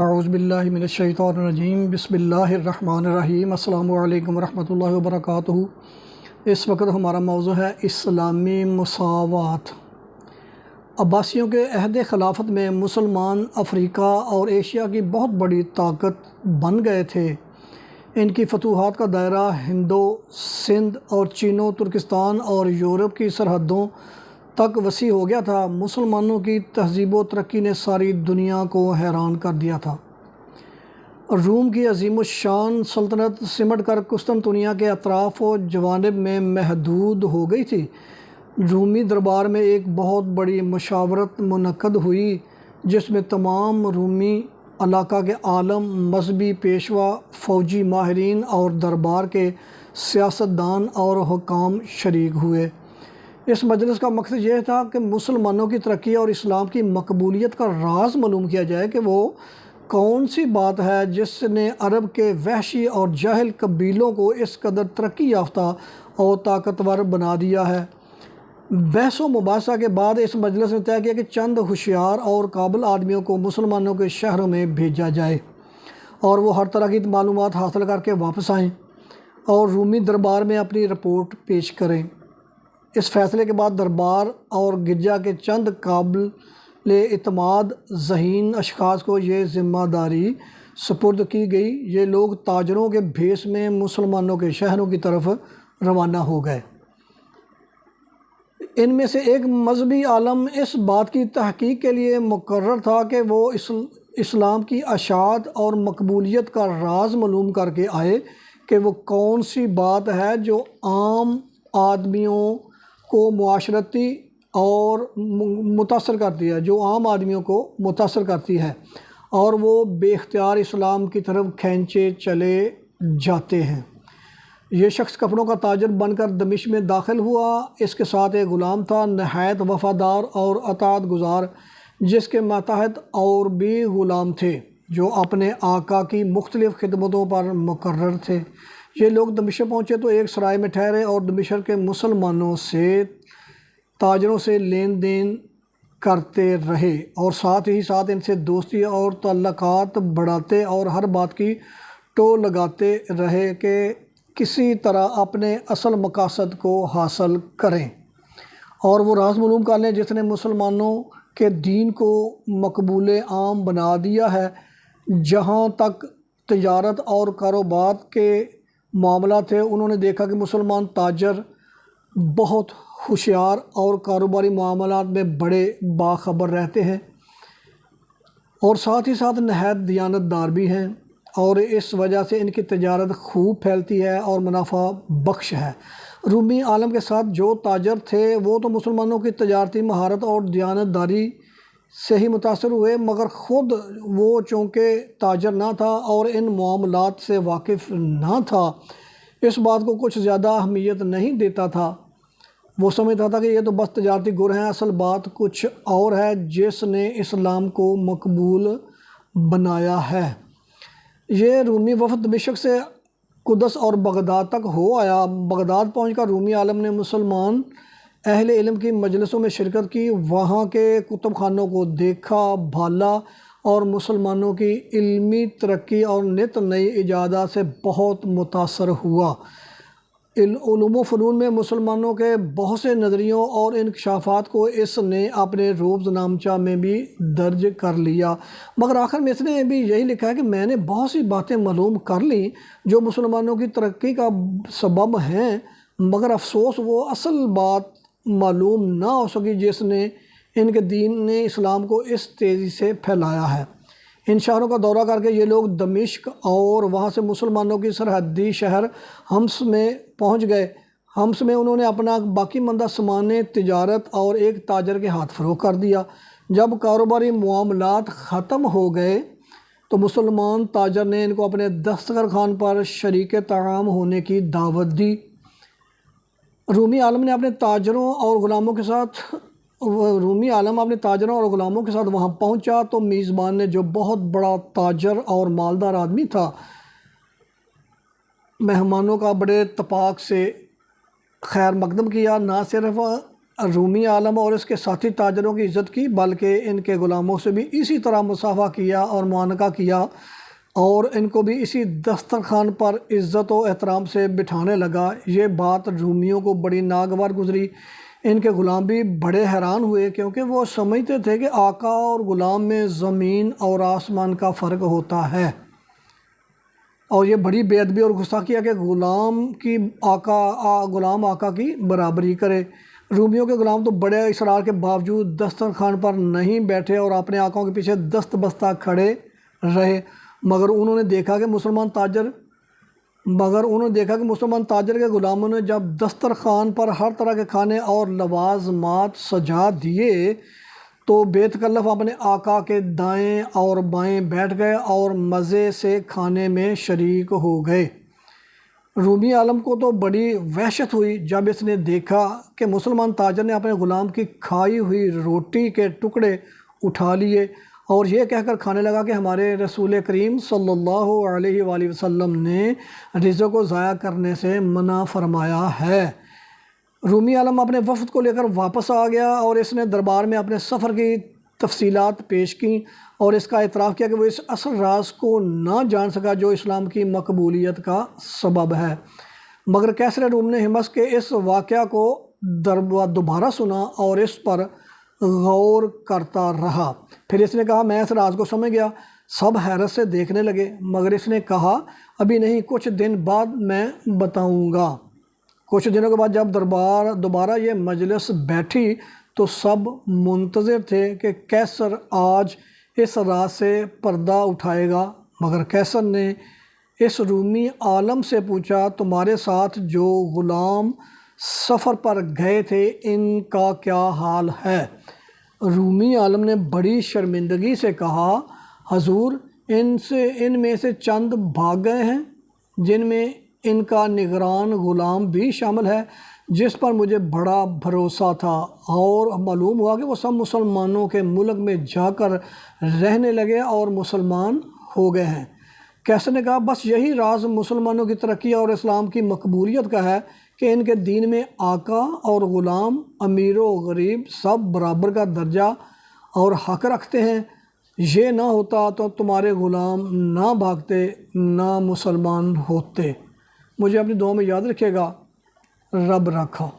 اعوذ باللہ من الشیطان الرجیم بسم اللہ الرحمن الرحیم السلام علیکم ورحمۃ اللہ وبرکاتہ۔ اس وقت ہمارا موضوع ہے اسلامی مساوات۔ عباسیوں کے عہد خلافت میں مسلمان افریقہ اور ایشیا کی بہت بڑی طاقت بن گئے تھے۔ ان کی فتوحات کا دائرہ ہندو سندھ اور چینو ترکستان اور یورپ کی سرحدوں تک وسیع ہو گیا تھا۔ مسلمانوں کی تہذیب و ترقی نے ساری دنیا کو حیران کر دیا تھا۔ روم کی عظیم الشان سلطنت سمٹ کر قسطنطنیہ کے اطراف و جوانب میں محدود ہو گئی تھی۔ رومی دربار میں ایک بہت بڑی مشاورت منعقد ہوئی جس میں تمام رومی علاقہ کے عالم، مذہبی پیشوا، فوجی ماہرین اور دربار کے سیاستدان اور حکام شریک ہوئے۔ اس مجلس کا مقصد یہ تھا کہ مسلمانوں کی ترقی اور اسلام کی مقبولیت کا راز معلوم کیا جائے کہ وہ کون سی بات ہے جس نے عرب کے وحشی اور جاہل قبیلوں کو اس قدر ترقی یافتہ اور طاقتور بنا دیا ہے۔ بحث و مباحثہ کے بعد اس مجلس نے طے کیا کہ چند ہوشیار اور قابل آدمیوں کو مسلمانوں کے شہروں میں بھیجا جائے اور وہ ہر طرح کی معلومات حاصل کر کے واپس آئیں اور رومی دربار میں اپنی رپورٹ پیش کریں۔ اس فیصلے کے بعد دربار اور گرجا کے چند قابل اعتماد ذہین اشخاص کو یہ ذمہ داری سپرد کی گئی۔ یہ لوگ تاجروں کے بھیس میں مسلمانوں کے شہروں کی طرف روانہ ہو گئے۔ ان میں سے ایک مذہبی عالم اس بات کی تحقیق کے لیے مقرر تھا کہ وہ اسلام کی اشاعت اور مقبولیت کا راز معلوم کر کے آئے کہ وہ کون سی بات ہے جو عام آدمیوں کو معاشرتی اور متاثر کرتی ہے، جو عام آدمیوں کو متاثر کرتی ہے اور وہ بے اختیار اسلام کی طرف کھینچے چلے جاتے ہیں۔ یہ شخص کپڑوں کا تاجر بن کر دمشق میں داخل ہوا۔ اس کے ساتھ ایک غلام تھا نہایت وفادار اور اطاعت گزار، جس کے ماتحت اور بھی غلام تھے جو اپنے آقا کی مختلف خدمتوں پر مقرر تھے۔ یہ لوگ دمشق پہنچے تو ایک سرائے میں ٹھہرے اور دمشق کے مسلمانوں سے تاجروں سے لین دین کرتے رہے اور ساتھ ہی ساتھ ان سے دوستی اور تعلقات بڑھاتے اور ہر بات کی ٹو لگاتے رہے کہ کسی طرح اپنے اصل مقاصد کو حاصل کریں اور وہ راز معلوم کر لیں جس نے مسلمانوں کے دین کو مقبول عام بنا دیا ہے۔ جہاں تک تجارت اور کاروبار کے معاملات تھے، انہوں نے دیکھا کہ مسلمان تاجر بہت ہوشیار اور کاروباری معاملات میں بڑے باخبر رہتے ہیں اور ساتھ ہی ساتھ نہایت دیانتدار بھی ہیں اور اس وجہ سے ان کی تجارت خوب پھیلتی ہے اور منافع بخش ہے۔ رومی عالم کے ساتھ جو تاجر تھے وہ تو مسلمانوں کی تجارتی مہارت اور دیانتداری سے ہی متاثر ہوئے، مگر خود وہ چونکہ تاجر نہ تھا اور ان معاملات سے واقف نہ تھا، اس بات کو کچھ زیادہ اہمیت نہیں دیتا تھا۔ وہ سمجھتا تھا کہ یہ تو بس تجارتی گر ہیں، اصل بات کچھ اور ہے جس نے اسلام کو مقبول بنایا ہے۔ یہ رومی وفد دمشق سے قدس اور بغداد تک ہو آیا۔ بغداد پہنچ کر رومی عالم نے مسلمان اہل علم کی مجلسوں میں شرکت کی، وہاں کے کتب خانوں کو دیکھا بھالا اور مسلمانوں کی علمی ترقی اور نت نئی ایجادات سے بہت متاثر ہوا۔ علوم و فنون میں مسلمانوں کے بہت سے نظریوں اور انکشافات کو اس نے اپنے روز نامچہ میں بھی درج کر لیا، مگر آخر میں اس نے بھی یہی لکھا ہے کہ میں نے بہت سی باتیں معلوم کر لیں جو مسلمانوں کی ترقی کا سبب ہیں، مگر افسوس وہ اصل بات معلوم نہ ہو سکی جس نے ان کے دین نے اسلام کو اس تیزی سے پھیلایا ہے۔ ان شہروں کا دورہ کر کے یہ لوگ دمشق اور وہاں سے مسلمانوں کی سرحدی شہر حمص میں پہنچ گئے۔ حمص میں انہوں نے اپنا باقی ماندہ سامان تجارت اور ایک تاجر کے ہاتھ فروخت کر دیا۔ جب کاروباری معاملات ختم ہو گئے تو مسلمان تاجر نے ان کو اپنے دسترخوان پر شریک طعام ہونے کی دعوت دی۔ رومی عالم اپنے تاجروں اور غلاموں کے ساتھ وہاں پہنچا تو میزبان نے، جو بہت بڑا تاجر اور مالدار آدمی تھا، مہمانوں کا بڑے اتفاق سے خیر مقدم کیا۔ نہ صرف رومی عالم اور اس کے ساتھی تاجروں کی عزت کی، بلکہ ان کے غلاموں سے بھی اسی طرح مصافحہ کیا اور معانقہ کیا، اور ان کو بھی اسی دسترخوان پر عزت و احترام سے بٹھانے لگا۔ یہ بات رومیوں کو بڑی ناگوار گزری۔ ان کے غلام بھی بڑے حیران ہوئے، کیونکہ وہ سمجھتے تھے کہ آقا اور غلام میں زمین اور آسمان کا فرق ہوتا ہے، اور یہ بڑی بے ادبی اور گستاخی ہے کہ غلام آقا کی برابری کرے۔ رومیوں کے غلام تو بڑے اصرار کے باوجود دسترخوان پر نہیں بیٹھے اور اپنے آقاؤں کے پیچھے دست بستہ کھڑے رہے، مگر انہوں نے دیکھا کہ مسلمان تاجر کے غلاموں نے جب دسترخوان پر ہر طرح کے کھانے اور لوازمات سجا دیے تو بے تکلف اپنے آقا کے دائیں اور بائیں بیٹھ گئے اور مزے سے کھانے میں شریک ہو گئے۔ رومی عالم کو تو بڑی وحشت ہوئی جب اس نے دیکھا کہ مسلمان تاجر نے اپنے غلام کی کھائی ہوئی روٹی کے ٹکڑے اٹھا لیے اور یہ کہہ کر کھانے لگا کہ ہمارے رسول کریم صلی اللہ علیہ وآلہ وسلم نے رزق کو ضائع کرنے سے منع فرمایا ہے۔ رومی عالم اپنے وفد کو لے کر واپس آ گیا اور اس نے دربار میں اپنے سفر کی تفصیلات پیش کیں اور اس کا اعتراف کیا کہ وہ اس اصل راز کو نہ جان سکا جو اسلام کی مقبولیت کا سبب ہے، مگر کیسر روم نے ہمس کے اس واقعہ کو دوبارہ سنا اور اس پر غور کرتا رہا۔ پھر اس نے کہا میں اس راز کو سمجھ گیا۔ سب حیرت سے دیکھنے لگے، مگر اس نے کہا ابھی نہیں، کچھ دن بعد میں بتاؤں گا۔ کچھ دنوں کے بعد جب دوبارہ یہ مجلس بیٹھی تو سب منتظر تھے کہ کیسر آج اس راز سے پردہ اٹھائے گا، مگر کیسر نے اس رومی عالم سے پوچھا تمہارے ساتھ جو غلام سفر پر گئے تھے ان کا کیا حال ہے؟ رومی عالم نے بڑی شرمندگی سے کہا حضور ان میں سے چند بھاگ گئے ہیں، جن میں ان کا نگران غلام بھی شامل ہے جس پر مجھے بڑا بھروسہ تھا، اور معلوم ہوا کہ وہ سب مسلمانوں کے ملک میں جا کر رہنے لگے اور مسلمان ہو گئے ہیں۔ کیسر نے کہا بس یہی راز مسلمانوں کی ترقی اور اسلام کی مقبولیت کا ہے کہ ان کے دین میں آقا اور غلام، امیر و غریب سب برابر کا درجہ اور حق رکھتے ہیں۔ یہ نہ ہوتا تو تمہارے غلام نہ بھاگتے نہ مسلمان ہوتے۔ مجھے اپنی دعا میں یاد رکھیے گا۔ رب رکھا۔